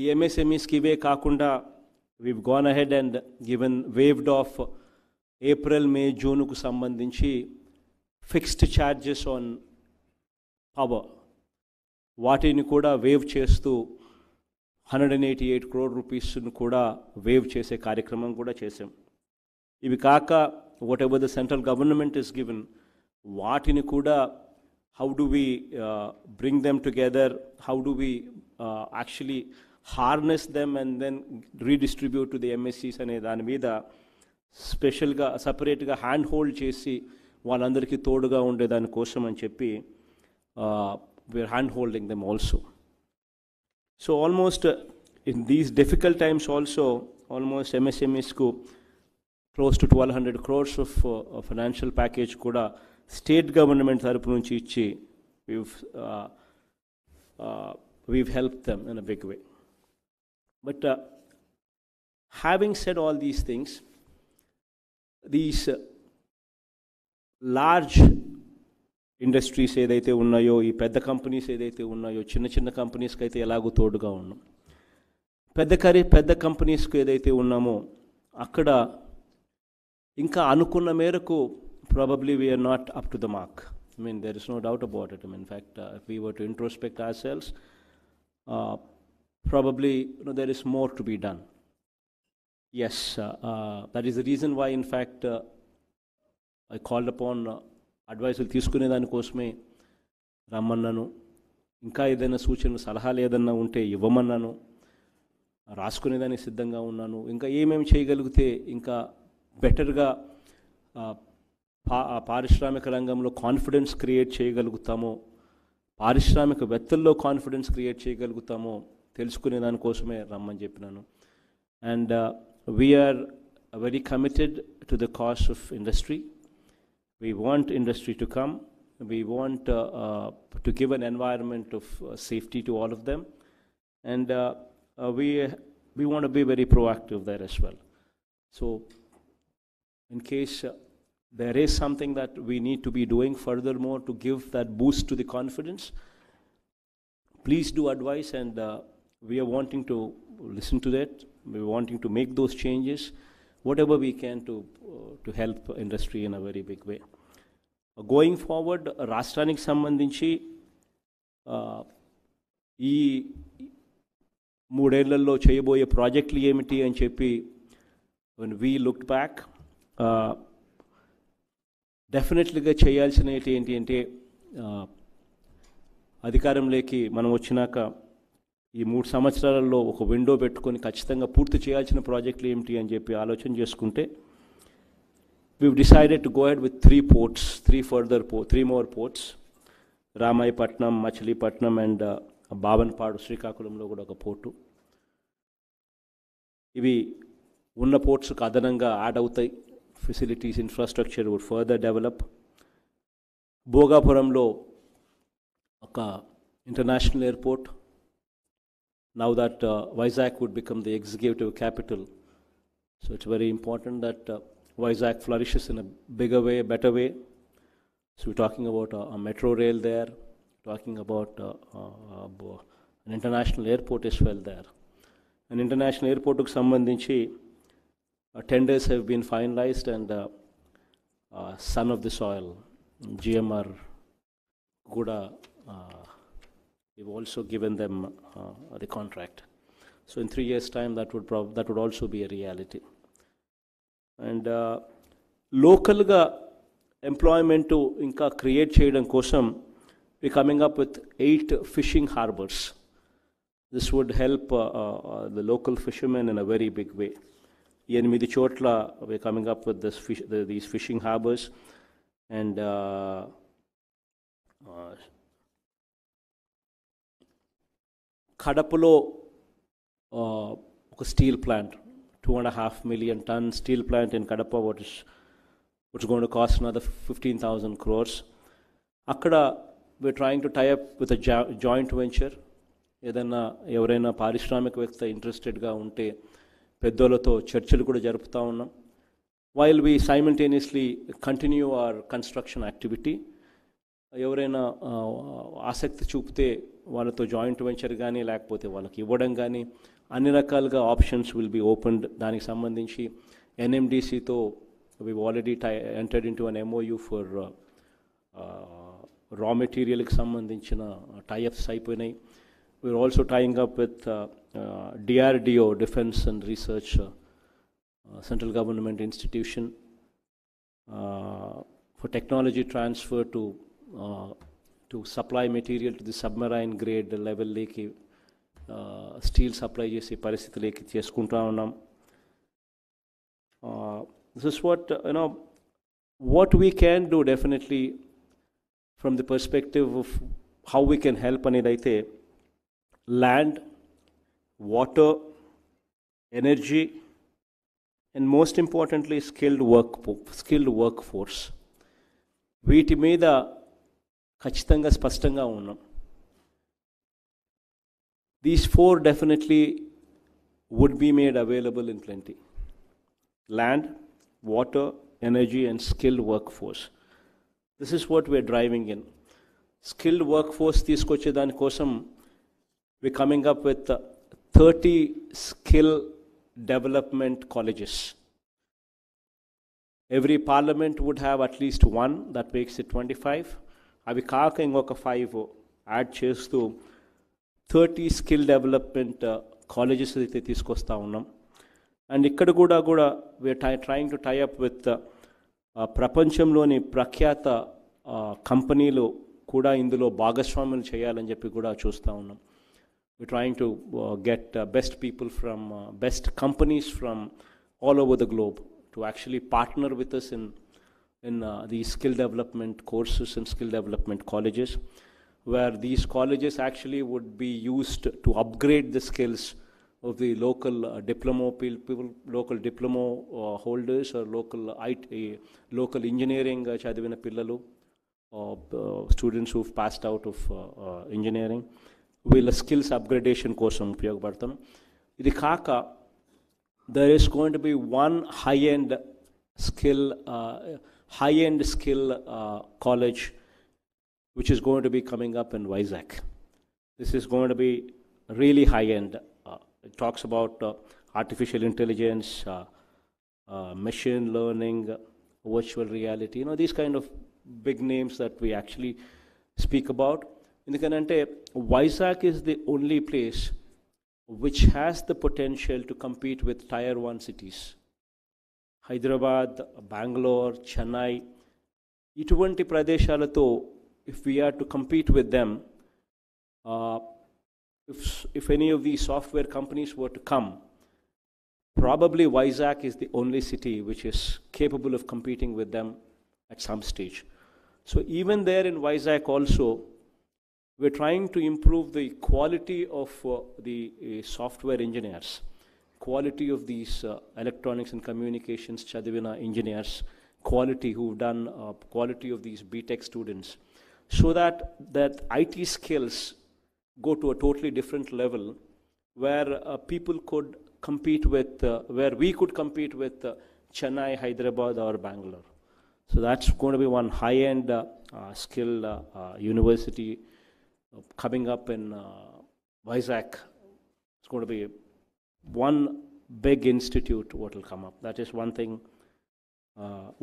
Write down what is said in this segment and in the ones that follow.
ఈ ఎంఎస్ఎంఈస్కి ఇవే కాకుండా we've gone ahead and waived off April, May, Juneకు సంబంధించి ఫిక్స్డ్ ఛార్జెస్ ఆన్ పవర్ వాటిని కూడా వేవ్ చేస్తూ 188 crore రూపీస్ను కూడా వేవ్ చేసే కార్యక్రమం కూడా చేసాం. ఇవి కాక whatever the central government is given వాటిని కూడా how do we bring them together, how do we actually harness them and then redistribute to the MSCs అనే దాని మీద స్పెషల్గా సపరేట్గా హ్యాండ్ హోల్డ్ చేసి వాళ్ళందరికీ తోడుగా ఉండే దానికోసం అని చెప్పి we are hand holding them also. So almost in these difficult times also almost ఎంఎస్ఎంఈస్కు close to 1200 crores of financial package కూడా స్టేట్ గవర్నమెంట్ తరపు నుంచి ఇచ్చి we've helped them in a big way. But having said all these things, these large industries ఏదైతే ఉన్నాయో, ఈ పెద్ద companies ఏదైతే ఉన్నాయో, చిన్న చిన్న కంపెనీస్కి అయితే ఎలాగో తోడుగా ఉన్నాం. పెద్ద కంపెనీస్కి ఏదైతే ఉన్నామో అక్కడ ఇంకా అనుకున్న మేరకు probably we are not up to the mark. I mean, there is no doubt about it. I mean, in fact, if we were to introspect ourselves, probably there is more to be done. Yes, that is the reason why, in fact, I called upon advice తీసుకునే దానికోసమే రమ్మన్నాను. ఇంకా ఏదైనా సూచనలు సలహాలు ఏదన్నా ఉంటే ఇవ్వమన్నాను. రాసుకునేదానికి సిద్ధంగా ఉన్నాను. ఇంకా ఏమేమి చేయగలిగితే ఇంకా బెటర్గా పారిశ్రామిక రంగంలో కాన్ఫిడెన్స్ క్రియేట్ చేయగలుగుతామో, పారిశ్రామికవేత్తల్లో కాన్ఫిడెన్స్ క్రియేట్ చేయగలుగుతామో తెలుసుకునే దానికోసమే రమ్మని చెప్పినాను. And we are very committed to the cause of industry. We want industry to come. We want to give an environment of safety to all of them. And we want to be very proactive there as well. So in case there is something that we need to be doing furthermore to give that boost to the confidence, please do advise, and we are wanting to listen to that. We are wanting to make those changes, whatever we can to help industry in a very big way. Going forward, రాష్ట్రానికి సంబంధించి ఈ 3 ఏళ్లలో చేయబోయే ప్రాజెక్టులు ఏమిటి అని చెప్పి when we looked back, డెఫినెట్లీగా చేయాల్సినవి ఏంటి అంటే, అధికారంలోకి మనం వచ్చినాక ఈ 3 సంవత్సరాలలో ఒక విండో పెట్టుకొని ఖచ్చితంగా పూర్తి చేయాల్సిన ప్రాజెక్టులు ఏమిటి అని చెప్పి ఆలోచన చేసుకుంటే, we've decided to go ahead with 3 ports, 3 more ports, Ramayapatnam, Machilipatnam and Bhavanapadu, శ్రీకాకుళంలో కూడా ఒక పోర్టు. ఇవి ఉన్న పోర్ట్స్కు అదనంగా యాడ్ అవుతాయి. Facilities, infrastructure would further develop. భోగాపురంలో ఒక international airport. Now that Vizag would become the executive capital, so it's very important that Vizag flourishes in a bigger way, a better way. So we're talking about a metro rail there, talking about an international airport as well there. An international airport కు సంబంధించి tenders have been finalized, and Son of the Soil, GMR Guda, we've also given them the contract. So in 3 years' time, that would also be a reality. And local ga employment to inka create cheyadam kosam we're coming up with 8 fishing harbors. This would help the local fishermen in a very big way. 8 చోట్ల we're coming up with these fishing harbors, and కడపలో ఒక steel plant, 2.5 million ton steel plant in Kadapa, which is going to cost another 15,000 crores. అక్కడ we're trying to tie up with a joint venture. ఏదైనా ఎవరైనా పారిశ్రామికవేత్త ఇంట్రెస్టెడ్గా ఉంటే పెద్దోళ్ళతో చర్చలు కూడా జరుపుతూ ఉన్నాం. while we simultaneously continue our construction activity. ఎవరైనా ఆసక్తి చూపితే వాళ్ళతో జాయింట్ వెంచర్ కానీ లేకపోతే వాళ్ళకి ఇవ్వడం కానీ అన్ని రకాలుగా ఆప్షన్స్ విల్ బి ఓపెన్డ్. దానికి సంబంధించి ఎన్ఎండిసితో we've already entered into an MOU for raw material కి సంబంధించిన టైఅప్స్ అయిపోయినాయి. We're also tying up with DRDO, Defense and Research Central Government Institution, for technology transfer to supply material to the submarine grade level leki steel supply chesi paristhituleki cheskunta unnam. This is what what we can do definitely from the perspective of how we can help anedaithe land, water, energy, and most importantly skilled workforce. వీటి మీద ఖచ్చితంగా స్పష్టంగా ఉన్నాం. These four definitely would be made available in plenty: land, water, energy, and skilled workforce. This is what we're driving in. Skilled workforce తీసుకొచ్చే దానికోసం we're coming up with 30 skill development colleges. Every parliament would have at least one, that makes it 25. అవి కాక ఇంకొక 5 add చేస్తూ 30 skill development colleges అయితే తీసుకొస్తా ఉన్నాం. And ఇక్కడ కూడా we are trying to tie up with ప్రపంచంలోని ప్రఖ్యాత కంపెనీలు కూడా ఇందులో భాగస్వాములు చేయాలని చెప్పి కూడా చూస్తూ ఉన్నాం. We are trying to get best people from best companies from all over the globe to actually partner with us in these skill development courses and skill development colleges, where these colleges actually would be used to upgrade the skills of the local diploma people, local diploma holders, or local engineering chadivina pillalu, students who've passed out of engineering. వీళ్ళ skills upgradation కోసం ఉపయోగపడతాం. ఇది కాక there is going to be one high-end skill college which is going to be coming up in Vizag. This is going to be really high-end. It talks about artificial intelligence, machine learning, virtual reality, these kind of big names that we actually speak about. ఎందుకంటే Vizag is the only place which has the potential to compete with Tier 1 cities. Hyderabad, Bangalore, Chennai, ఇటువంటి ప్రదేశాలతో if we are to compete with them, if any of these software companies were to come, probably Vizag is the only city which is capable of competing with them at some stage. So even there in Vizag also, we're trying to improve the quality of the software engineers, quality of these electronics and communications chadivina engineers, quality who've done quality of these BTech students, so that IT skills go to a totally different level, where people could compete with, where we could compete with Chennai, Hyderabad, or Bangalore. So that's going to be one high-end skill university coming up in Vizag. It's going to be one big institute what will come up. That is one thing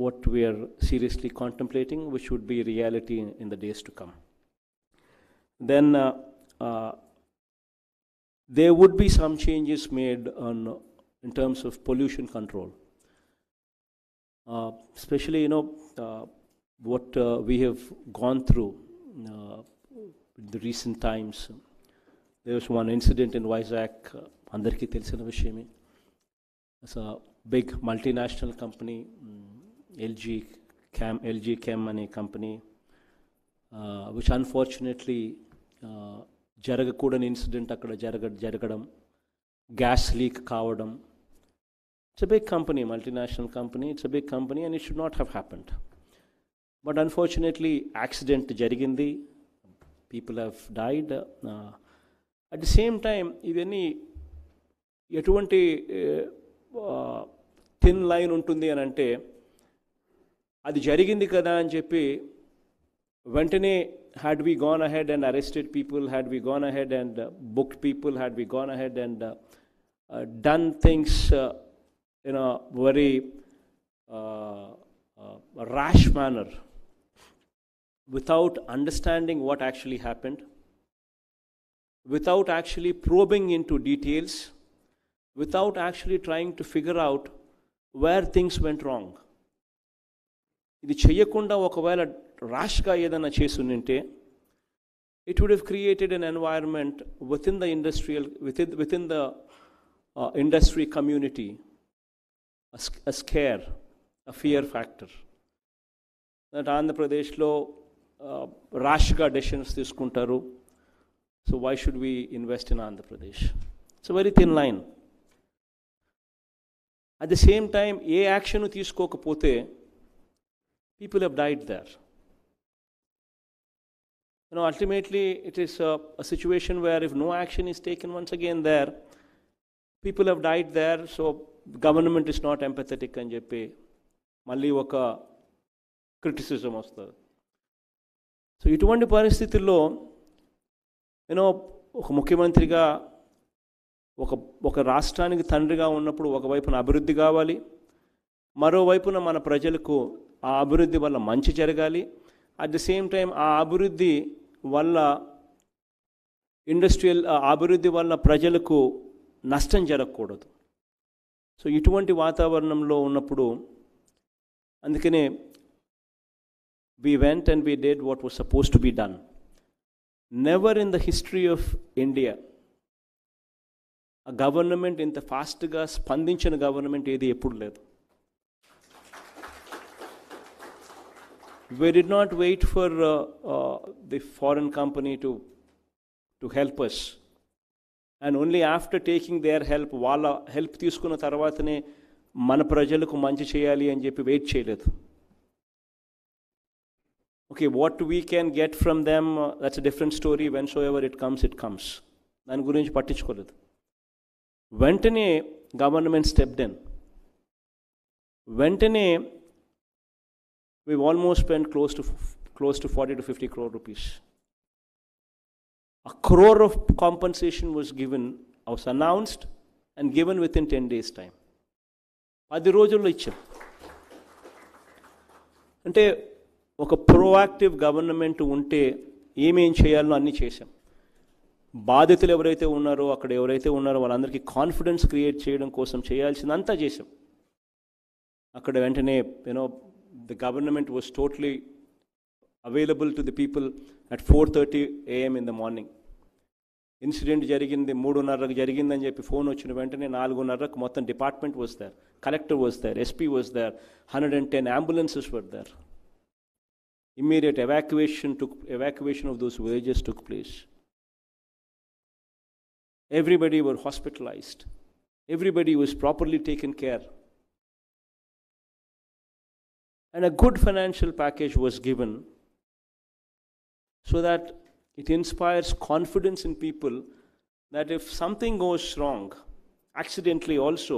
what we are seriously contemplating, which would be reality in the days to come. Then there would be some changes made in terms of pollution control. Especially, what we have gone through in the recent times. There was one incident in Vizag, andarki telisina vishayame. It's a big multinational company, LG Chem ane company, which unfortunately jaragakudani incident akkada jaragadam, gas leak kavadam. It's a big company, multinational company, it's a big company, and it should not have happened. But unfortunately, accident jarigindi, people have died. At the same time, ఇవన్నీ ఎటువంటి thin line ఉంటుంది అని అంటే, అది జరిగింది కదా అని చెప్పి వెంటనే had we gone ahead and arrested people, had we gone ahead and booked people, had we gone ahead and done things in a very rash manner without understanding what actually happened, without actually probing into details, without actually trying to figure out where things went wrong. ఇది చెయ్యకుండా ఒకవేళ ర్యాష్గా ఏదైనా చేసుంటే, it would have created an environment within the industry community, a scare, a fear factor. That ఆంధ్రప్రదేశ్లో ర్యాష్గా decisions తీసుకుంటారు, so why should we invest in Andhra Pradesh? It's a very thin line. At the same time, A action తీసుకోకపోతే people have died there. Ultimately, it is a situation where if no action is taken once again there, people have died there, so government is not empathetic అని చెప్పి మళ్ళీ ఒక criticism వస్తుంది. So ఇటువంటి పరిస్థితుల్లో ఒక ముఖ్యమంత్రిగా ఒక రాష్ట్రానికి తండ్రిగా ఉన్నప్పుడు ఒకవైపున అభివృద్ధి కావాలి, మరోవైపున మన ప్రజలకు ఆ అభివృద్ధి వల్ల మంచి జరగాలి. అట్ ద సేమ్ టైం ఆ అభివృద్ధి వల్ల అభివృద్ధి వల్ల ప్రజలకు నష్టం జరగకూడదు. సో ఇటువంటి వాతావరణంలో ఉన్నప్పుడు అందుకనే we went and we did what was supposed to be done. Never in the history of India a government ఇంత ఫాస్ట్గా స్పందించిన గవర్నమెంట్ ఏది ఎప్పుడు లేదు. We did not wait for the foreign company to help us, and only after taking their help, వాళ్ళ help తీసుకున్న తర్వాతనే మన ప్రజలకు మంచి చేయాలి అని చెప్పి వెయిట్ చేయలేదు. Okay, what we can get from them, that's a different story. Whensoever it comes. దాని గురించి పట్టించుకోలేదు. వెంటనే గవర్నమెంట్ స్టెప్డ్ ఇన్. వెంటనే we've almost spent close to 40 to 50 crore rupees. A crore of compensation was announced and given within 10 days time. 10 రోజుల్లో ఇచ్చాం. అంటే ఒక proactive government ఉంటే ఏమేం చేయాలో అన్నీ చేశాం. బాధితులు ఎవరైతే ఉన్నారో అక్కడ ఎవరైతే ఉన్నారో వాళ్ళందరికీ కాన్ఫిడెన్స్ క్రియేట్ చేయడం కోసం చేయాల్సిందంతా చేశాం. అక్కడ వెంటనే the government was totally available to the people at 4:30 a.m. in the morning. Incident జరిగింది 3:30కి జరిగిందని చెప్పి ఫోన్ వచ్చిన వెంటనే 4:30కు మొత్తం department was there, collector was there, SP was there, 110 ambulances were there. Immediate evacuation of those villages took place. Everybody were hospitalized. Everybody was properly taken care. And a good financial package was given so that it inspires confidence in people that if something goes wrong, accidentally also,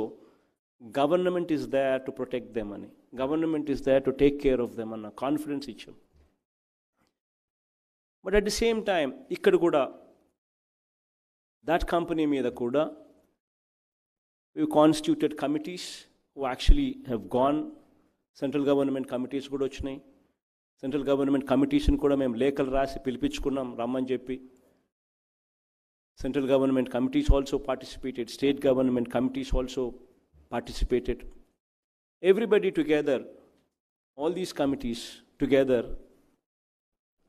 government is there to protect their money. Government is there to take care of them and a confidence icham. But at the same time, ikkada kuda, that company meeda kuda, we constituted committees who actually have gone. Central government committees కూడా వచ్చినాయి. Central government కమిటీస్ని కూడా మేము లేఖలు రాసి పిలిపించుకున్నాం రమ్మని చెప్పి. Central government committees also participated, state government committees also participated. Everybody together, all these committees together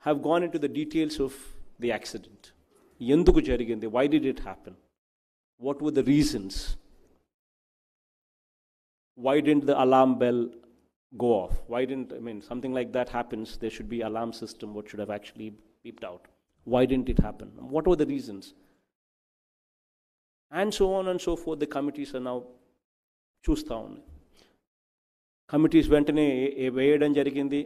have gone into the details of the accident. Enduku jarigindi? Why did it happen? What were the reasons? Why didn't the alarm bell go off? Why didn't, something like that happens, there should be alarm system, what should have actually beeped out. Why didn't it happen? What were the reasons? And so on and so forth. The committees are now చూస్తూ ఉన్నాయి. Committees వెంటనే వేయడం జరిగింది.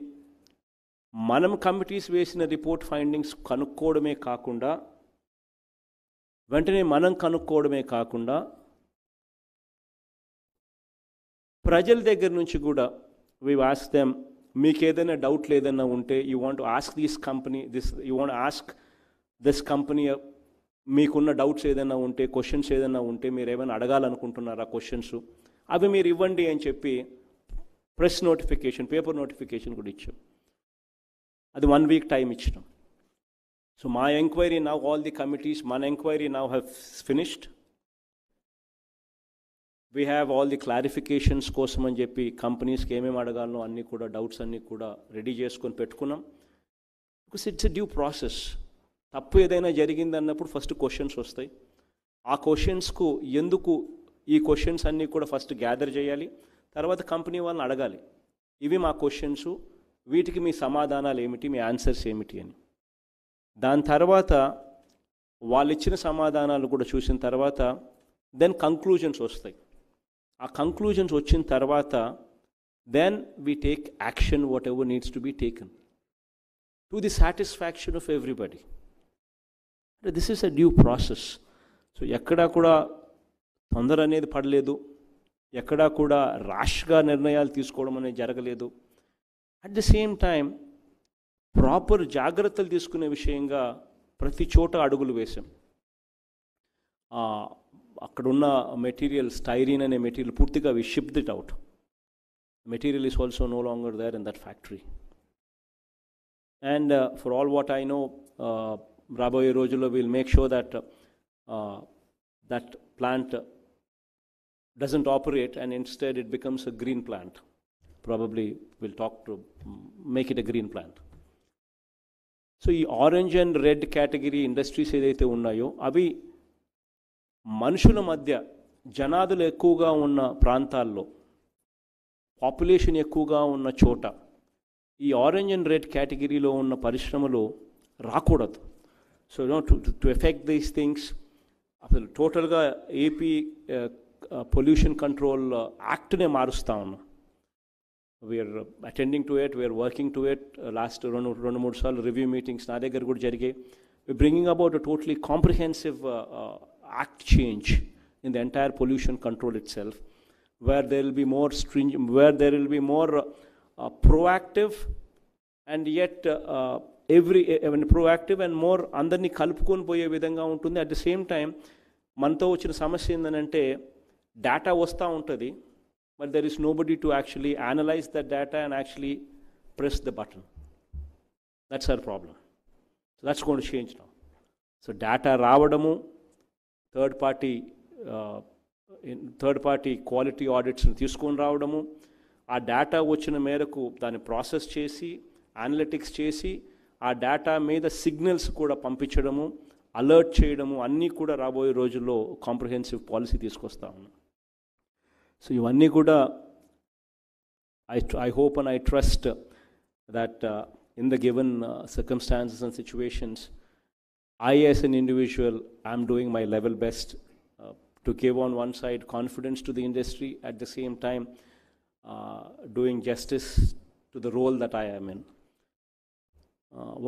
మనం committees వేసిన report findings కనుక్కోవడమే కాకుండా వెంటనే మనం కనుక్కోవడమే కాకుండా ప్రజల దగ్గర నుంచి కూడా వి ఆస్క్ దెమ్, మీకు ఏదైనా డౌట్లు ఏదైనా ఉంటే you want ask you want ask this company, మీకున్న డౌట్స్ ఏదైనా ఉంటే, క్వశ్చన్స్ ఏదైనా ఉంటే, మీరు ఏమైనా అడగాలనుకుంటున్నారా క్వశ్చన్స్, అవి మీరు ఇవ్వండి అని చెప్పి ప్రెస్ నోటిఫికేషన్, పేపర్ నోటిఫికేషన్ కూడా ఇచ్చాం. అది 1 వీక్ టైం ఇచ్చినాం. సో మా enquiry now, all the committees, మన enquiry now have finished. We have all the clarifications కోసం అని చెప్పి కంపెనీస్కి ఏమేమి అడగాలనో అన్నీ కూడా, డౌట్స్ అన్నీ కూడా రెడీ చేసుకొని పెట్టుకున్నాం. Because it's a due process. తప్పు ఏదైనా జరిగిందన్నప్పుడు ఫస్ట్ క్వశ్చన్స్ వస్తాయి. ఆ క్వశ్చన్స్కు ఎందుకు, ఈ క్వశ్చన్స్ అన్నీ కూడా ఫస్ట్ గ్యాదర్ చేయాలి, తర్వాత కంపెనీ వాళ్ళని అడగాలి, ఇవి మా క్వశ్చన్స్, వీటికి మీ సమాధానాలు ఏమిటి, మీ ఆన్సర్స్ ఏమిటి అని. దాని తర్వాత వాళ్ళు ఇచ్చిన సమాధానాలు కూడా చూసిన తర్వాత దెన్ కంక్లూజన్స్ వస్తాయి. ఆ కంక్లూజన్స్ వచ్చిన తర్వాత then we take action whatever needs to be taken to the satisfaction of everybody. This is a due process. So ఎక్కడా కూడా తొందర అనేది పడలేదు, ఎక్కడా కూడా ర్యాష్గా నిర్ణయాలు తీసుకోవడం అనేది జరగలేదు. At the same time proper జాగ్రత్తలు తీసుకునే విషయంగా ప్రతి చోట అడుగులు వేశాం. అక్కడున్న మెటీరియల్, స్టైరీన్ అనే మెటీరియల్ పూర్తిగా we shipped it out. Material is also no longer there in that factory. And for all what I know, రాబోయే రోజుల్లో will make sure that plant doesn't operate and instead it becomes a green plant. Probably we'll talk to make it a green plant. So ఈ orange and red category industries ఏదైతే ఉన్నాయో అవి మనుషుల మధ్య, జనాదులు ఎక్కువగా ఉన్న ప్రాంతాల్లో, పాపులేషన్ ఎక్కువగా ఉన్న చోట ఈ ఆరెంజ్ అండ్ రెడ్ కేటగిరీలో ఉన్న పరిశ్రమలు రాకూడదు. So to effect these things అసలు టోటల్గా ఏపీ పొల్యూషన్ కంట్రోల్ యాక్ట్నే మారుస్తూ ఉన్నాం. We are attending to it, we are working to it. Last 2-3 సార్లు రివ్యూ మీటింగ్స్ నా దగ్గర కూడా జరిగాయి. We are bringing about a totally comprehensive act change in the entire pollution control itself, where there will be more stringent, where there will be more proactive and yet proactive and more అందరినీ కలుపుకొని పోయే విధంగా ఉంటుంది. At the same time మనతో వచ్చిన సమస్య ఏంటంటే data వస్తూ ఉంటుంది, but there is nobody to actually analyse that data and actually press the button. That's our problem. So that's going to change now. So data రావడము, థర్డ్ పార్టీ క్వాలిటీ ఆడిట్స్ని తీసుకొని రావడము, ఆ డేటా వచ్చిన మేరకు దాన్ని ప్రాసెస్ చేసి, అనలిటిక్స్ చేసి, ఆ డేటా మీద సిగ్నల్స్ కూడా పంపించడము, అలర్ట్ చేయడము, అన్నీ కూడా రాబోయే రోజుల్లో కాంప్రిహెన్సివ్ పాలసీ తీసుకొస్తా ఉన్నాం. సో ఇవన్నీ కూడా I hope and I trust that in the given circumstances and situations, I as an individual am doing my level best to give on one side confidence to the industry, at the same time doing justice to the role that I am in.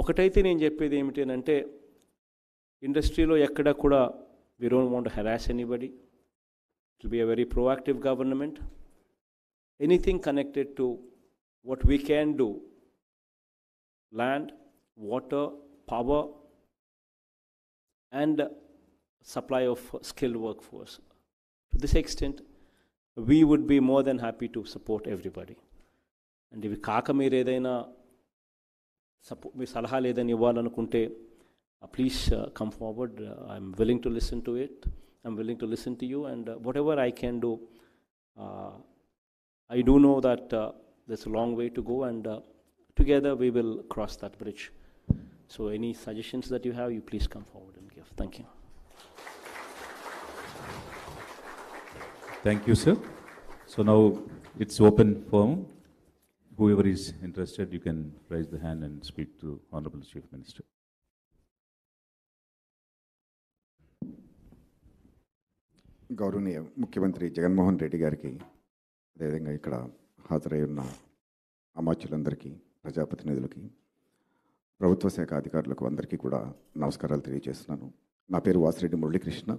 ఒకటైతే నేను చెప్పేది ఏమిటి అంటే, ఇండస్ట్రీలో ఎక్కడ కూడా we don't want to harass anybody. It will be a very proactive government. Anything connected to what we can do, land, water, power, and supply of skilled workforce. To this extent, we would be more than happy to support everybody. And if కాక మీరు ఏదైనా మీ సలహాలు ఏదైనా ఇవ్వాలనుకుంటే, please come forward. I'm willing to listen to it. I'm willing to listen to you, and whatever I can do, I do know that there's a long way to go, and together we will cross that bridge. So any suggestions that you have, you please come forward and give. Thank you. Thank you, sir. So now it's open forum. Whoever is interested, you can raise the hand and speak to Honorable Chief Minister. గౌరవనీయ ముఖ్యమంత్రి జగన్మోహన్ రెడ్డి గారికి, అదేవిధంగా ఇక్కడ హాజరై ఉన్న అమాత్యులందరికీ, ప్రజాప్రతినిధులకి, ప్రభుత్వ శాఖ అధికారులకు అందరికీ కూడా నమస్కారాలు తెలియజేస్తున్నాను. నా పేరు వాసిరెడ్డి మురళీకృష్ణ.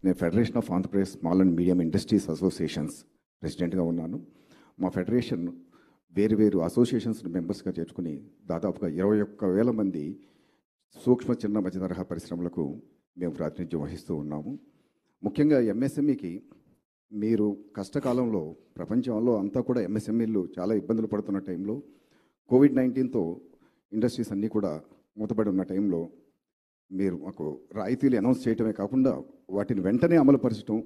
నేను federation of Andhra Pradesh small and medium industries associations ప్రెసిడెంట్గా ఉన్నాను. మా ఫెడరేషన్ వేరు అసోసియేషన్స్ మెంబర్స్గా చేర్చుకుని దాదాపుగా 21,000 మంది సూక్ష్మ చిన్న మధ్య తరహా పరిశ్రమలకు మేము ప్రాతినిధ్యం వహిస్తూ ఉన్నాము. ముఖ్యంగా ఎంఎస్ఎంఈకి మీరు కష్టకాలంలో ప్రపంచంలో అంతా కూడా ఎంఎస్ఎంఈలు చాలా ఇబ్బందులు పడుతున్న టైంలో కోవిడ్-19తో ఇండస్ట్రీస్ అన్నీ కూడా మూతపడి ఉన్న టైంలో మీరు మాకు రాయితీలు అనౌన్స్ చేయటమే కాకుండా వాటిని వెంటనే అమలుపరచడం,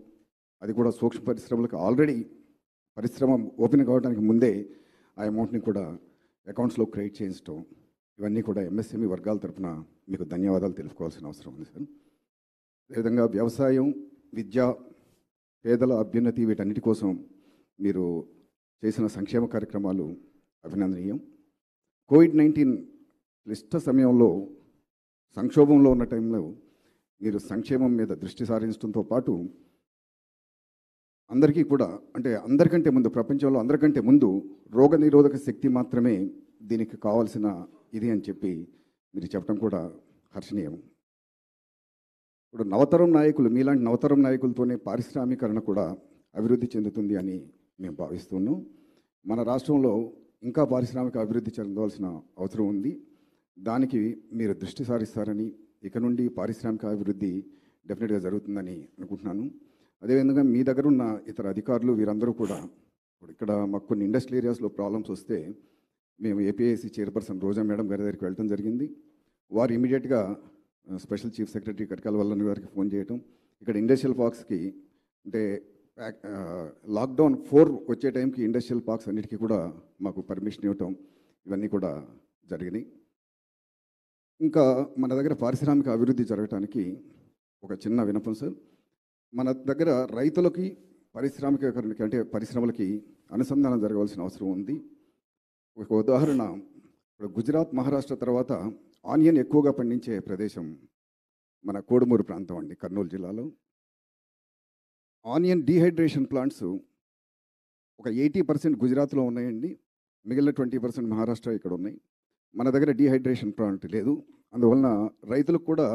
అది కూడా సూక్ష్మ పరిశ్రమలకు ఆల్రెడీ పరిశ్రమ ఓపెన్ కావడానికి ముందే ఆ అమౌంట్ని కూడా అకౌంట్స్లో క్రెడిట్ చేయించడం, ఇవన్నీ కూడా ఎంఎస్ఎంఈ వర్గాల తరఫున మీకు ధన్యవాదాలు తెలుపుకోవాల్సిన అవసరం ఉంది సార్. అదేవిధంగా వ్యవసాయం, విద్య, పేదల అభ్యున్నతి వీటన్నిటి కోసం మీరు చేసిన సంక్షేమ కార్యక్రమాలు అభినందనీయం. కోవిడ్-19 క్లిష్ట సమయంలో సంక్షోభంలో ఉన్న టైంలో మీరు సంక్షేమం మీద దృష్టి సారించడంతో పాటు అందరికీ కూడా, అంటే అందరికంటే ముందు, ప్రపంచంలో అందరికంటే ముందు రోగనిరోధక శక్తి మాత్రమే దీనికి కావాల్సిన ఇది అని చెప్పి మీరు చెప్పడం కూడా హర్షణీయం. ఇప్పుడు నవతరం నాయకులు, మీలాంటి నవతరం నాయకులతోనే పారిశ్రామీకరణ కూడా అభివృద్ధి చెందుతుంది అని మేము భావిస్తున్నాం. మన రాష్ట్రంలో ఇంకా పారిశ్రామిక అభివృద్ధి చెందవలసిన అవసరం ఉంది. దానికి మీరు దృష్టి సారిస్తారని, ఇక నుండి పారిశ్రామిక అభివృద్ధి డెఫినెట్గా జరుగుతుందని అనుకుంటున్నాను. అదేవిధంగా మీ దగ్గర ఉన్న ఇతర అధికారులు వీరందరూ కూడా, ఇప్పుడు ఇక్కడ మాకు కొన్ని ఇండస్ట్రియల్ ఏరియాస్లో ప్రాబ్లమ్స్ వస్తే మేము ఏపీఐసి చైర్పర్సన్ రోజా మేడం గారి దగ్గరికి వెళ్ళడం జరిగింది. వారు ఇమీడియట్గా స్పెషల్ చీఫ్ సెక్రటరీ కట్కాల వల్లన్ గారికి ఫోన్ చేయటం, ఇక్కడ ఇండస్ట్రియల్ పార్క్స్కి, అంటే లాక్డౌన్ 4 వచ్చే టైంకి ఇండస్ట్రియల్ పార్క్స్ అన్నిటికీ కూడా మాకు పర్మిషన్ ఇవ్వటం, ఇవన్నీ కూడా జరిగినాయి. ఇంకా మన దగ్గర పారిశ్రామిక అభివృద్ధి జరగటానికి ఒక చిన్న విన్నపం సార్. మన దగ్గర రైతులకి పారిశ్రామికీకరణకి, అంటే పరిశ్రమలకి అనుసంధానం జరగవలసిన అవసరం ఉంది. ఒక ఉదాహరణ, ఇప్పుడు గుజరాత్, మహారాష్ట్ర తర్వాత ఆనియన్ ఎక్కువగా పండించే ప్రదేశం మన కోడుమూరు ప్రాంతం అండి, కర్నూలు జిల్లాలో. ఆనియన్ డీహైడ్రేషన్ ప్లాంట్స్ ఒక 80% గుజరాత్లో ఉన్నాయండి, మిగిలిన 20% మహారాష్ట్ర ఇక్కడ ఉన్నాయి. మన దగ్గర డీహైడ్రేషన్ ప్లాంట్ లేదు. అందువలన రైతులకు కూడా,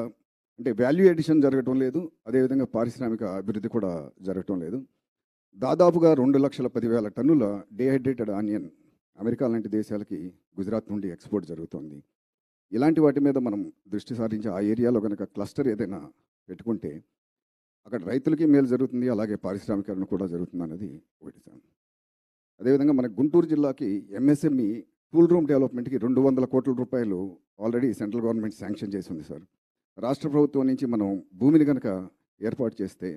అంటే వాల్యూ ఎడిషన్ జరగటం లేదు, అదేవిధంగా పారిశ్రామిక అభివృద్ధి కూడా జరగటం లేదు. దాదాపుగా 2,10,000 టన్నుల డీహైడ్రేటెడ్ ఆనియన్ అమెరికా లాంటి దేశాలకి గుజరాత్ నుండి ఎక్స్పోర్ట్ జరుగుతుంది. ఇలాంటి వాటి మీద మనం దృష్టి సారించి ఆ ఏరియాలో కనుక క్లస్టర్ ఏదైనా పెట్టుకుంటే అక్కడ రైతులకి మేలు జరుగుతుంది, అలాగే పారిశ్రామికరణ కూడా జరుగుతుంది అన్నది ఒకటి సార్. అదేవిధంగా మన గుంటూరు జిల్లాకి ఎంఎస్ఎంఈ టూల్ రూమ్ డెవలప్మెంట్కి 200 కోట్ల రూపాయలు ఆల్రెడీ సెంట్రల్ గవర్నమెంట్ శాంక్షన్ చేసి ఉంది సార్. రాష్ట్ర ప్రభుత్వం నుంచి మనం భూమిని కనుక ఏర్పాటు చేస్తే,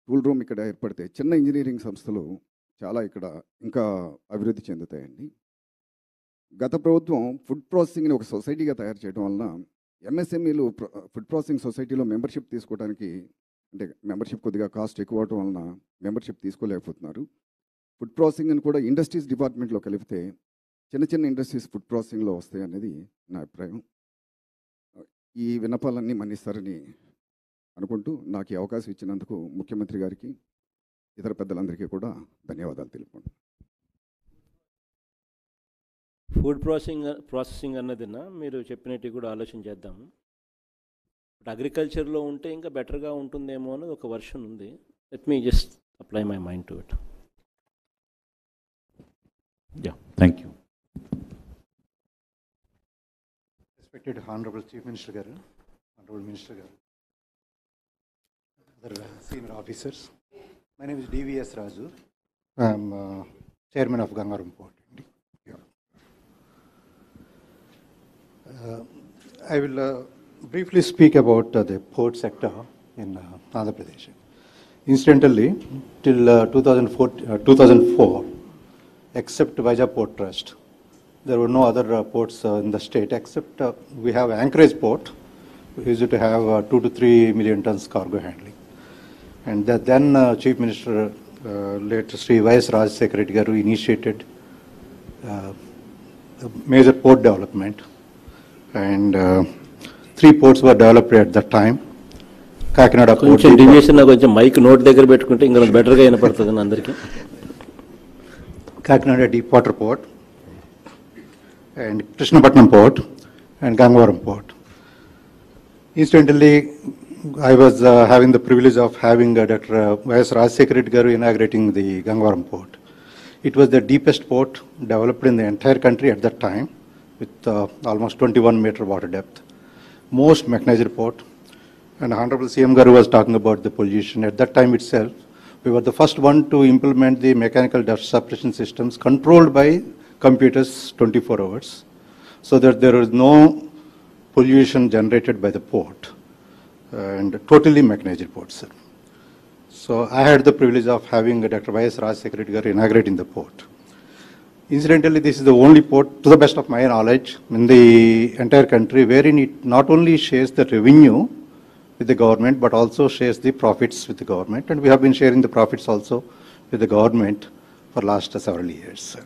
టూల్ రూమ్ ఇక్కడ ఏర్పడితే చిన్న ఇంజనీరింగ్ సంస్థలు చాలా ఇక్కడ ఇంకా అభివృద్ధి చెందుతాయండి. గత ప్రభుత్వం ఫుడ్ ప్రాసెసింగ్ని ఒక సొసైటీగా తయారు చేయడం వలన ఎంఎస్ఎంఈలు ఫుడ్ ప్రాసెసింగ్ సొసైటీలో మెంబర్షిప్ తీసుకోవడానికి, అంటే మెంబర్షిప్ కొద్దిగా కాస్ట్ ఎక్కువ అవడం వలన మెంబర్షిప్ తీసుకోలేకపోతున్నారు. ఫుడ్ ప్రాసెసింగ్ని కూడా ఇండస్ట్రీస్ డిపార్ట్మెంట్లో కలిపితే చిన్న ఇండస్ట్రీస్ ఫుడ్ ప్రాసెసింగ్లో వస్తాయి అనేది నా అభిప్రాయం. ఈ విన్నపాలన్నీ మన్నిస్తారని అనుకుంటూ నాకు ఈ అవకాశం ఇచ్చినందుకు ముఖ్యమంత్రి గారికి, ఇతర పెద్దలందరికీ కూడా ధన్యవాదాలు తెలుపుకుంటున్నాను. ఫుడ్ ప్రాసెసింగ్ అన్నదినా మీరు చెప్పినట్టు కూడా ఆలోచన చేద్దాం. బట్ అగ్రికల్చర్లో ఉంటే ఇంకా బెటర్గా ఉంటుందేమో అనేది ఒక వర్షన్ ఉంది. Let me just apply my mind to it. Thank you. Respected Honorable Chief Minister Garu, Honorable Minister Garu, other senior officers. My name is DVS Raju. I am Chairman of Gangavaram Port. I will briefly speak about the port sector in Andhra Pradesh. Incidentally, till 2004, except Vizag Port Trust, there were no other ports in the state, except we have Anchorage Port. We used to have 2 to 3 million tons cargo handling. And then Chief Minister, late Sri Y.S. Rajashekara Reddy garu initiated major port development. And 3 ports were developed at that time. Kakinada Port. కొంచెం deviation కొంచెం mic note దగ్గర పెట్టుకుంటే ఇంకా బెటర్గా వినపడుతుంది అందరికీ. Kakinada Deepwater Port, and Krishnapatnam Port, and Gangavaram Port. Incidentally, I was having the privilege of having Dr. Y.S. Rajashekara Reddy garu inaugurating the Gangavaram Port. It was the deepest port developed in the entire country at that time, with almost 21-meter water depth. Most mechanized port. And Honorable CM Garu was talking about the pollution. At that time itself, we were the first one to implement the mechanical dust suppression systems controlled by computers 24 hours, so that there was no pollution generated by the port, and totally mechanized port, sir. So I had the privilege of having Dr. Y.S. Rajsekhar Reddy garu inaugurating the port. Incidentally, this is the only port, to the best of my knowledge, in the entire country wherein it not only shares the revenue with the government, but also shares the profits with the government. And we have been sharing the profits also with the government for last several years.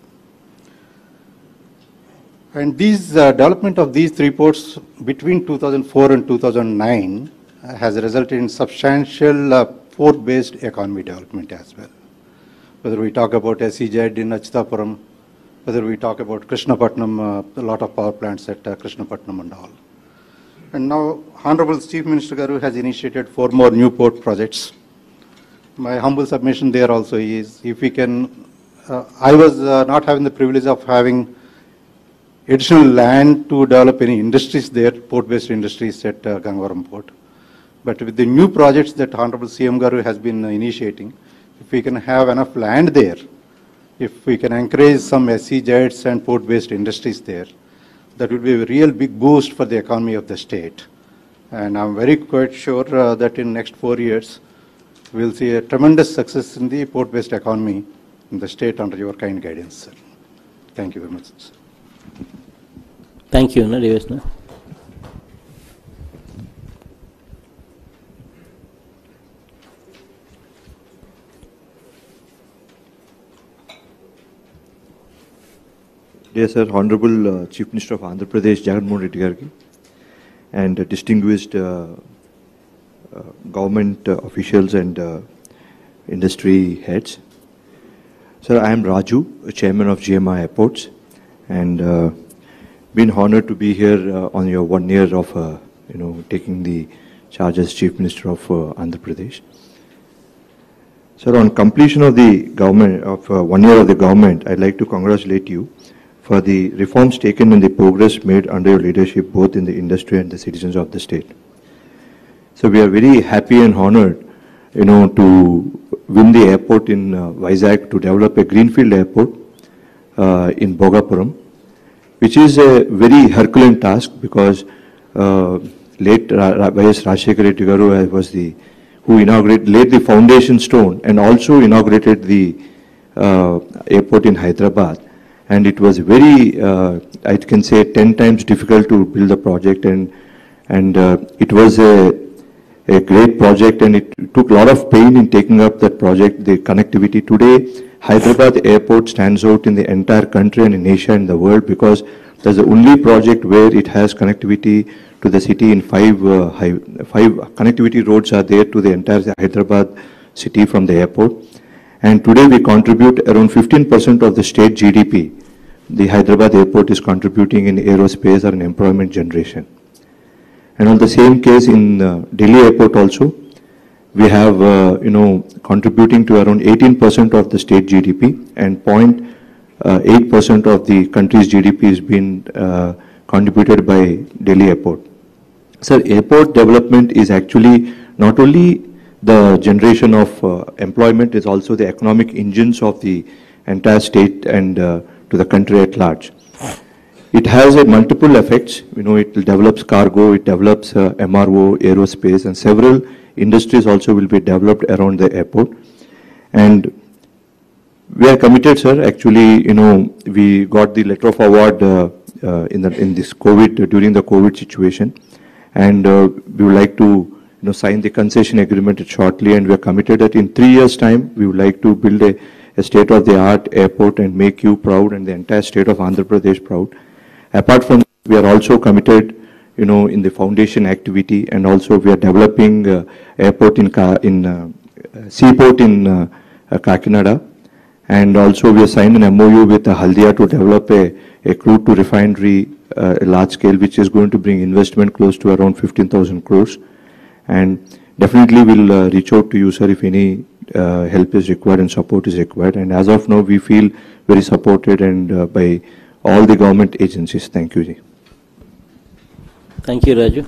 And these development of these three ports between 2004 and 2009 has resulted in substantial port-based economy development as well. Whether we talk about SEZ in Achitapuram, whether we talk about Krishnapatnam, a lot of power plants at Krishnapatnam and all. And now, Honorable Chief Minister Garu has initiated 4 more new port projects. My humble submission there also is, if we can, I was not having the privilege of having additional land to develop any industries there, port-based industries at Gangavaram Port. But with the new projects that Honorable CM Garu has been initiating, if we can have enough land there, if we can encourage some SEZs and port-based industries there, that would be a real big boost for the economy of the state. And I'm very quite sure that in next 4 years, we'll see a tremendous success in the port-based economy in the state under your kind guidance, sir. Thank you very much, sir. Thank you, Devesna. Dear Sir, Honorable Chief Minister of Andhra Pradesh, Jagan Mohan Reddy Gariki, and distinguished government officials and industry heads. Sir, I am Raju, Chairman of GMR Airports, and been honored to be here on your 1 year of taking the charge as Chief Minister of Andhra Pradesh. Sir, on completion of the government of 1 year of the government, I'd like to congratulate you for the reforms taken and the progress made under your leadership, both in the industry and the citizens of the state. So we are very happy and honored, to win the airport in Vizag, to develop a greenfield airport in Bhogapuram, which is a very Herculean task, because late Y.S. Rajsekhar Reddy garu was who laid the foundation stone and also inaugurated the airport in Hyderabad. And it was very, I can say, 10 times difficult to build the project, and it was a great project, and it took a lot of pain in taking up that project, the connectivity. Today, Hyderabad Airport stands out in the entire country and in Asia and the world, because that's the only project where it has connectivity to the city in 5 connectivity roads are there to the entire Hyderabad city from the airport. And today we contribute around 15% of the state GDP. The Hyderabad airport is contributing in aerospace or in employment generation. And on the same case in Delhi airport also, we have, contributing to around 18% of the state GDP, and 0.8% of the country's GDP is being contributed by Delhi airport. Sir, airport development is actually not only the generation of employment, is also the economic engines of the entire state and to the country at large. It has multiple effects. It develops cargo, it develops MRO, aerospace, and several industries also will be developed around the airport. And we are committed, sir. Actually, we got the letter of award in this COVID, during the COVID situation, and we would like to sign the concession agreement shortly, and we are committed that in 3 years' time, we would like to build a state-of-the-art airport and make you proud and the entire state of Andhra Pradesh proud. Apart from that, we are also committed, in the foundation activity, and also we are developing airport in seaport in Kakinada, and also we have signed an MOU with Haldia to develop a crude to refinery, a large scale, which is going to bring investment close to around 15,000 crores. And definitely we'll reach out to you, sir, if any help is required and support is required. And as of now, we feel very supported and by all the government agencies. Thank you, Ji. Thank you, Raju.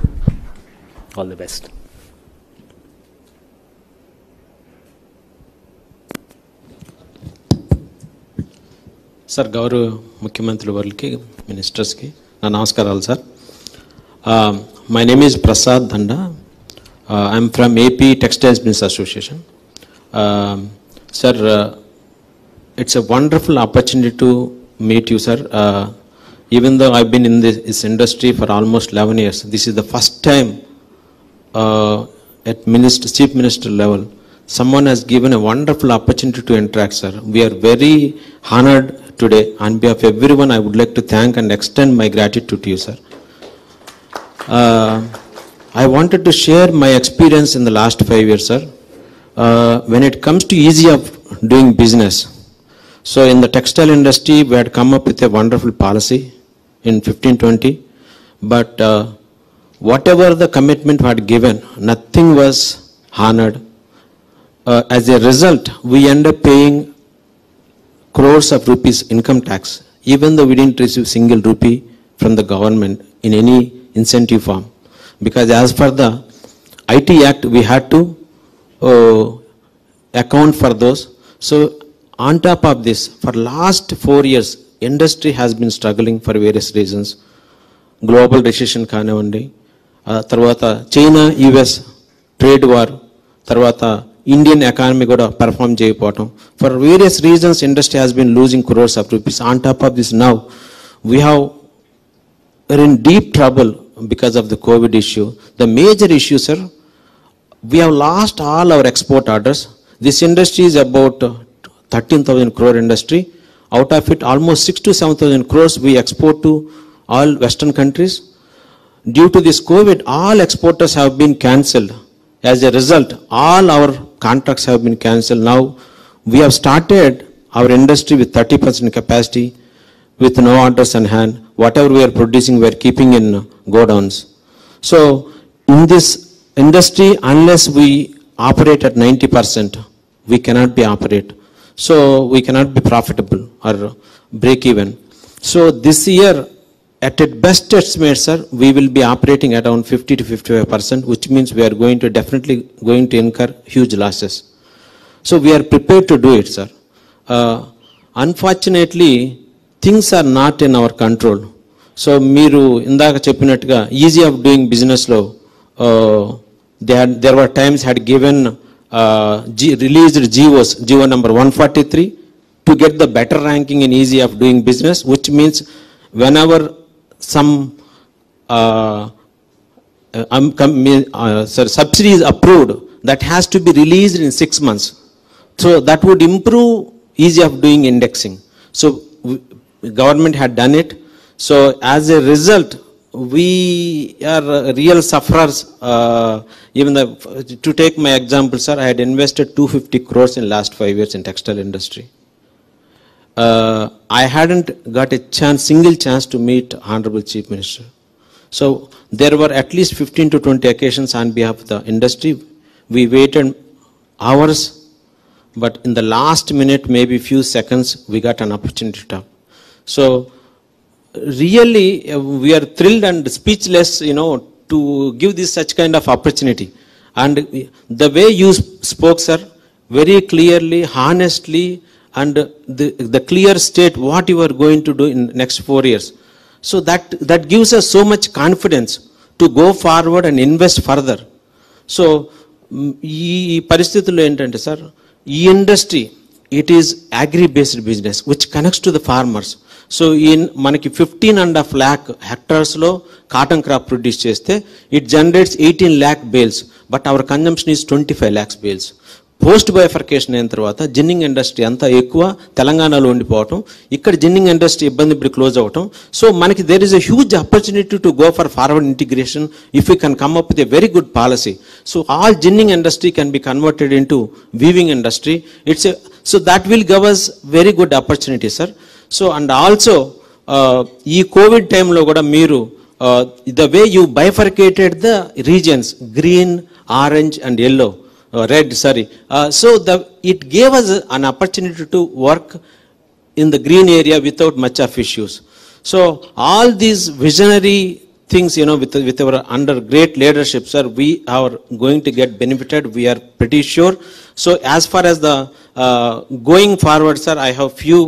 All the best. Sir గౌరవ ముఖ్యమంత్రుల వారికి మినిస్టర్స్కి నా నమస్కారాలు sir. My name is Prasad Danda. I'm from AP textiles business association. Sir, it's a wonderful opportunity to meet you, sir. Even though I've been in this industry for almost 11 years, this is the first time at Chief Minister level, someone has given a wonderful opportunity to interact, sir. We are very honored today. On behalf of everyone, I would like to thank and extend my gratitude to you, sir. I wanted to share my experience in the last 5 years, sir. When it comes to ease of doing business, so in the textile industry, we had come up with a wonderful policy in 1520, but whatever the commitment we had given, nothing was honored. As a result, we end up paying crores of rupees income tax, even though we didn't receive single rupee from the government in any incentive form. Because as per the IT Act, we had to account for those. So on top of this, for last 4 years, industry has been struggling for various reasons. Global recession కానివ్వండి, తర్వాత China US trade war, తర్వాత Indian economy కూడా perform చేయకపోవటం. For various reasons industry has been losing crores of rupees. On top of this, now we are in deep trouble because of the COVID issue. The major issue, sir, we have lost all our export orders. This industry is about 13,000 crore industry. Out of it, almost 6,000 to 7,000 crores we export to all Western countries. Due to this COVID, all exporters have been cancelled. As a result, all our contracts have been cancelled. Now, we have started our industry with 30% capacity, with no orders on hand. Whatever we are producing, we are keeping in godowns. So, in this industry, unless we operate at 90%, we cannot be operate. So, we cannot be profitable or break even. So, this year, at best estimate, sir, we will be operating at around 50 to 55%, which means we are definitely going to incur huge losses. So, we are prepared to do it, sir. Unfortunately, things are not in our control. So, మీరు ఇందాక చెప్పినట్టుగా easy of doing business లో there were times had given released GOs, GO number 143 to get the better ranking in easy of doing business, which means whenever some subsidy is approved, that has to be released in 6 months. So that would improve easy of doing indexing. So government had done it. So as a result, we are real sufferers. Even to take my example, sir, I had invested 250 crores in last 5 years in textile industry. I hadn't got a single chance to meet Honorable Chief Minister. So there were at least 15 to 20 occasions on behalf of the industry. We waited hours, but in the last minute, maybe few seconds, we got an opportunity to talk. So really, we are thrilled and speechless, to give this such kind of opportunity. And the way you spoke, sir, very clearly, honestly, and the clear state what you are going to do in the next 4 years. So that gives us so much confidence to go forward and invest further. So, ఈ పరిస్థితుల్లో ఏంటంటే sir, ఈ industry it is agri-based business which connects to the farmers. So మనకి 15.5 lakh hectares లో cotton crop produce చేస్తే it generates 18 lakh bales, but our consumption is 25 lakhs bales. Post bifurcation అయిన తర్వాత ginning industry అంతా ఎక్కువ తెలంగాణలో ఉండిపోవటం, ఇక్కడ జిన్నింగ్ ఇండస్ట్రీ ఇబ్బంది ఇప్పుడు క్లోజ్ అవ్వటం. సో మనకి there is a huge opportunity to go for forward integration if you can come up with a very good policy. So all ginning industry can be converted into weaving industry. So that will give us very good opportunity sir. So and also ఈ covid టైంలో కూడా మీరు the way you bifurcated the regions, green, orange and yellow, red, sorry. It gave us an opportunity to work in the green area without much of issues. So all these visionary things, with our under great leadership, sir, we are going to get benefited. We are pretty sure. So as far as the going forward, sir, I have few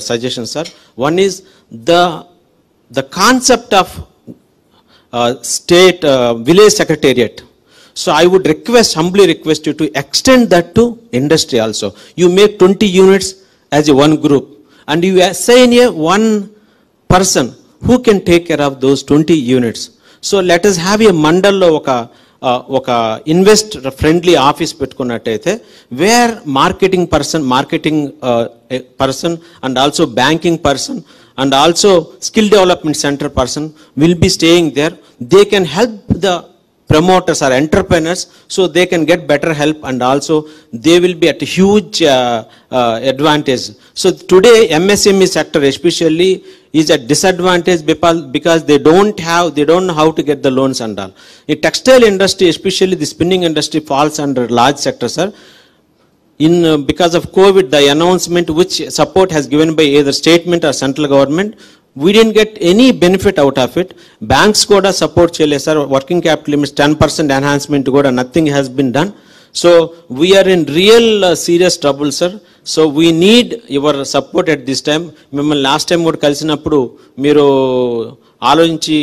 suggestions, sir. One is the concept of state village secretariat. So I would humbly request you to extend that to industry also. You make 20 units as a one group, and you assign a one person who can take care of those 20 units. So let us have a mandal oka invest friendly office pettukunnataithe, where marketing person and also banking person and also skill development center person will be staying there. They can help the promoters or entrepreneurs, so they can get better help, and also they will be at a huge advantage. So today MSME sector especially is at disadvantage because they don't know how to get the loans and all. In textile industry, especially the spinning industry, falls under large sector, sir. Because of COVID, the announcement which support has given by either state or central government, we didn't get any benefit out of it. Banks kuda support cheyale, sir. Working capital limits 10% enhancement kuda, nothing has been done. So we are in real serious trouble, sir. So we need your support at this time. Mimmalni last time kuda kalisinappudu meeru ఆలోచించి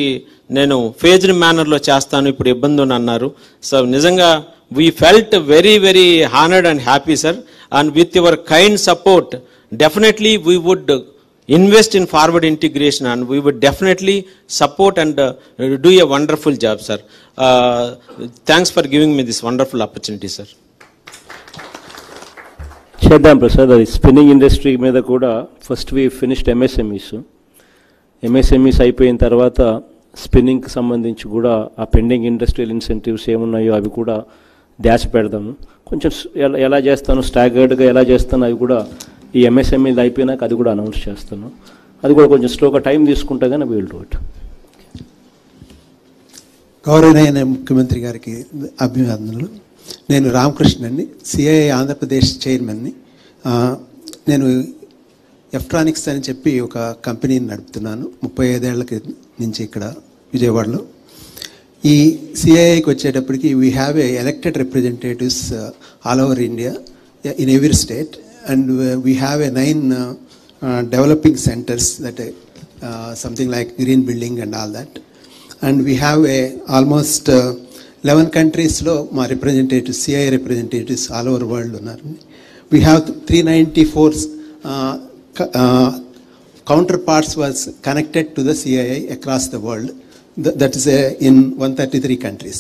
నేను phased manner లో చేస్తాను, ఇప్పుడు ఇబ్బంది అని అన్నారు. So నిజంగా we felt very, very honored and happy, sir. And with your kind support, definitely we would invest in forward integration, and we would definitely support and do a wonderful job, sir. Thanks for giving me this wonderful opportunity, sir. చేద్దాం ప్రసాద్. అది spinning industry మీద కూడా first we finished MSMEs అయిపోయిన తర్వాత స్పిన్నింగ్కి సంబంధించి కూడా ఆ pending industrial incentives ఏమున్నాయో అవి కూడా ధ్యాస పెడదాము. కొంచెం ఎలా చేస్తాను, స్టాగర్డ్గా ఎలా చేస్తాను అవి కూడా ఈ ఎంఎస్ఎంఈలు అయిపోయినాక అది కూడా అనౌన్స్ చేస్తాను. అది కూడా కొంచెం స్లోగా టైం తీసుకుంటే కానీ వీల్ డూ ఇట్. గౌరవనీయ ముఖ్యమంత్రి గారికి అభినందనలు. నేను రామకృష్ణని, సిఐఐ ఆంధ్రప్రదేశ్ చైర్మన్ని. నేను ఎఫ్ట్రానిక్స్ అని చెప్పి ఒక కంపెనీని నడుపుతున్నాను 35 ఏళ్ల నుంచి ఇక్కడ విజయవాడలో. ఈ సిఐఐకి వచ్చేటప్పటికి we have a elected representatives all over India in every state, and we have a 9 developing centers that something like green building and all that, and we have almost 11 countries lo ma representatives, CI representatives all over world unnaru. We have 394 counterparts was connected to the CII across the world. That is in 133 countries.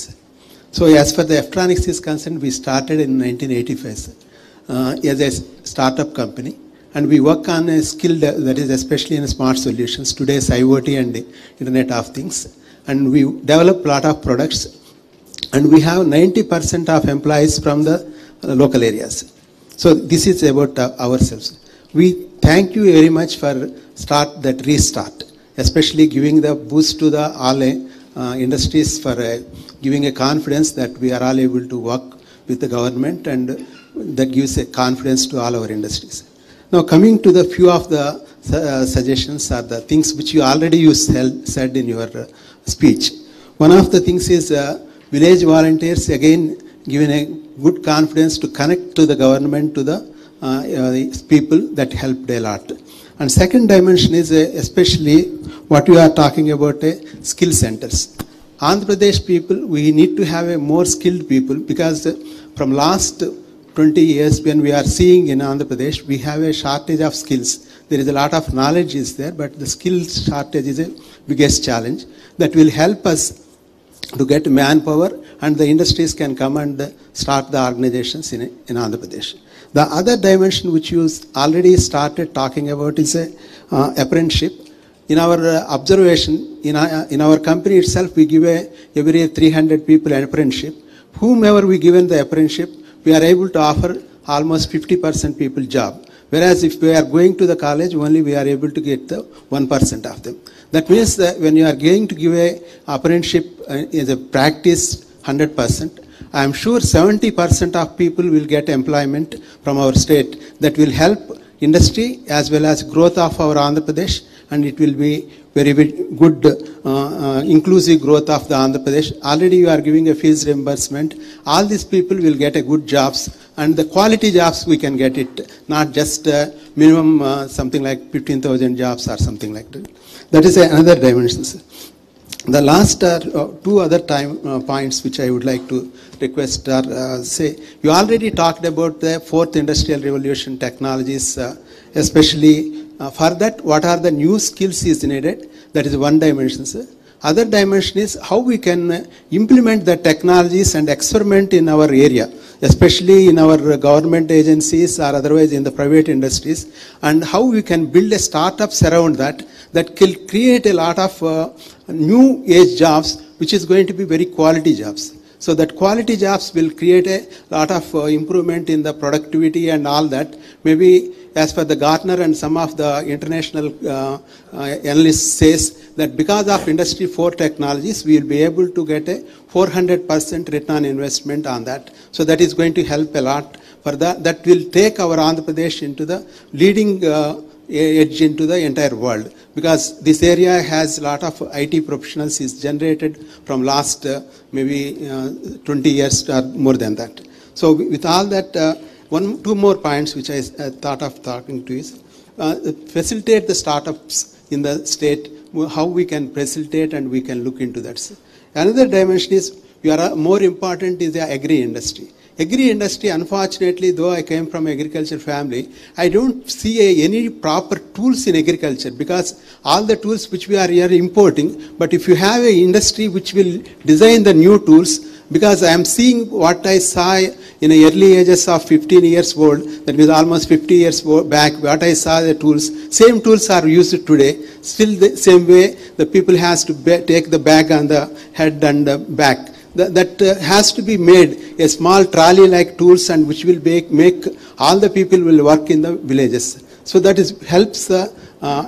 So as far the electronics is concerned, we started in 1985 as a startup company, and we work on a skill that is especially in smart solutions, today's IoT and Internet of Things, and we develop a lot of products, and we have 90% of employees from the local areas. So this is about ourselves. We thank you very much for restart, especially giving the boost to the all industries, for giving a confidence that we are all able to work with the government, and that gives a confidence to all our industries. Now coming to the few of the suggestions or the things which you already said in your speech. One of the things is village volunteers, again given a good confidence to connect to the government, to the people, that helped a lot. And second dimension is especially what you are talking about, skill centers. Andhra Pradesh people, we need to have a more skilled people, because from last 20 years when we are seeing in Andhra Pradesh, we have a shortage of skills. There is a lot of knowledge is there, but the skills shortage is a biggest challenge. That will help us to get manpower, and the industries can come and start the organizations in Andhra Pradesh. The other dimension which you already started talking about is apprenticeship. In our observation, in our company itself, we give every 300 people an apprenticeship. Whomever we given the apprenticeship, we are able to offer almost 50% people job. Whereas if we are going to the college, only we are able to get the 1% of them. That means that when you are going to give a apprenticeship is a practice 100%, I am sure 70% of people will get employment from our state. That will help industry as well as growth of our Andhra Pradesh, and it will be very good inclusive growth of the Andhra Pradesh. Already you are giving a fees reimbursement. All these people will get a good jobs, and the quality jobs we can get it, not just minimum something like 15,000 jobs or something like that. That is another dimension. The last two other points which I would like to request are, say, you already talked about the fourth industrial revolution technologies, especially for that, what are the new skills is needed? That is one dimension, sir. Other dimension is how we can implement the technologies and experiment in our area, especially in our government agencies or otherwise in the private industries, and how we can build a startups around that will create a lot of new age jobs, which is going to be very quality jobs. So that quality jobs will create a lot of improvement in the productivity and all that. Maybe as per the Gartner and some of the international analysts says that because of Industry 4 technologies, we will be able to get a 400% return on investment on that. So that is going to help a lot for that. That will take our Andhra Pradesh into the leading edge into the entire world, because this area has a lot of IT professionals is generated from last maybe 20 years or more than that. So with all that, two more points which I thought of talking to is facilitate the startups in the state, how we can facilitate and we can look into that. Another dimension is more important is the agri industry. Agri industry, unfortunately, though I came from agriculture family, I don't see any proper tools in agriculture, because all the tools which we are here importing, but if you have an industry which will design the new tools, because I am seeing what I saw in the early ages of 15 years old, that was almost 50 years back, what I saw the tools, same tools are used today, still the same way the people has to take the bag on the head and the back. That has to be made a small trolley-like tools, and which will make all the people will work in the villages. So that helps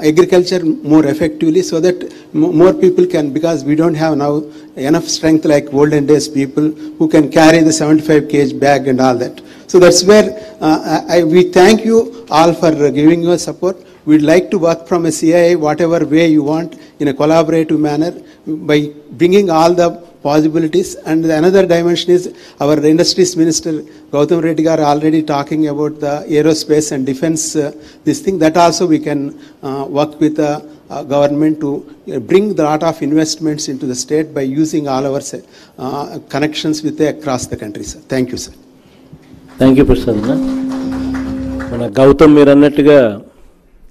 agriculture more effectively, so that more people can, because we don't have now enough strength like olden days people who can carry the 75 kg bag and all that. So that's where we thank you all for giving your support. We'd like to work from a CII whatever way you want in a collaborative manner by bringing all the possibilities. And another dimension is our Industries Minister Gautam Reddy Garu already talking about the aerospace and defense, this thing that also we can work with the government to bring the lot of investments into the state by using all our connections with across the country, sir. Thank you, sir. Thank you, Prasanna. Mana Gautam meer annattuga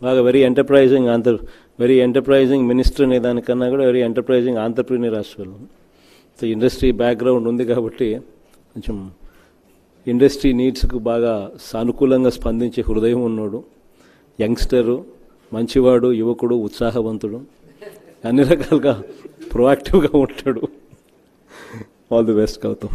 baga very enterprising minister ane danikanna kuda very enterprising entrepreneur as well. So industry background ఉంది కాబట్టి కొంచెం industry నీడ్స్కు బాగా సానుకూలంగా స్పందించే హృదయం ఉన్నాడు. Youngster, మంచివాడు, యువకుడు, ఉత్సాహవంతుడు, అన్ని రకాలుగా ప్రొయాక్టివ్గా ఉంటాడు. All the best Gautam.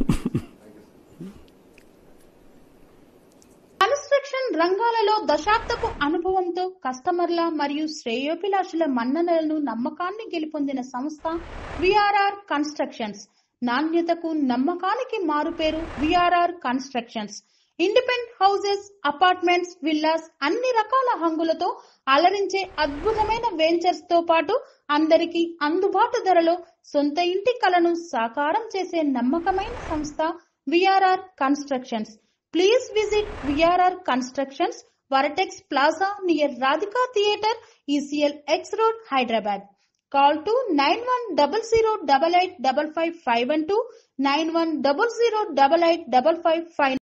Construction రంగాలలో దశాబ్దపు అనుభవంతో కస్టమర్ల మరియు శ్రేయోభిలాషుల మన్ననలను, నమ్మకాన్ని గెలుపొందిన సంస్థ విఆర్ఆర్ కన్స్ట్రక్షన్స్. నాణ్యతకు, నమ్మకానికి మారుపేరు VRR constructions. Independent houses, apartments, villas, అన్ని రకాల హంగులతో అలరించే అద్భుతమైన వెంచర్స్ తో పాటు అందరికీ అందుబాటు ధరలో సొంత ఇంటి కలను సాకారం చేసే నమ్మకమైన సంస్థ VRR constructions. Please visit VRR Constructions, Varatex Plaza near Radhika Theatre, ECL X Road, Hyderabad. Call to 9100885555 9100885559.